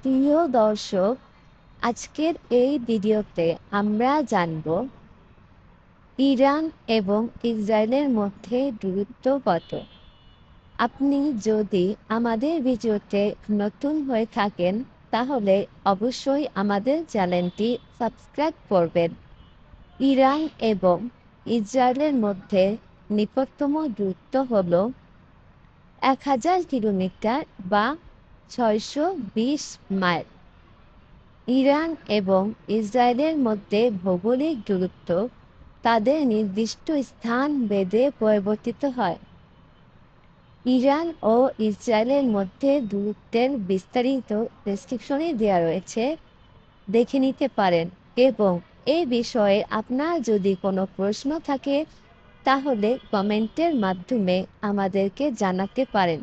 প্রিয় দর্শক, আজকের এই ভিডিওতে আমরা জানব ইরান এবং ইসরায়েলের মধ্যে দূরত্ব কত। আপনি যদি আমাদের ভিডিওতে নতুন হয়ে থাকেন তাহলে অবশ্যই আমাদের চ্যানেলটি সাবস্ক্রাইব করবেন। ইরান এবং ইসরায়েলের মধ্যে নিকটতম দূরত্ব হল 1000 কিলোমিটার বা 620 মাইল। ইরান এবং ইসরায়েলের মধ্যে ভৌগোলিক দূরত্ব তাদের নির্দিষ্ট স্থান ভেদে পরিবর্তিত হয়। ইরান ও ইসরায়েলের মধ্যে দূরত্বের বিস্তারিত ডেসক্রিপশনে দেওয়া রয়েছে, দেখে নিতে পারেন। এবং এই বিষয়ে আপনার যদি কোনো প্রশ্ন থাকে তাহলে কমেন্টের মাধ্যমে আমাদেরকে জানাতে পারেন।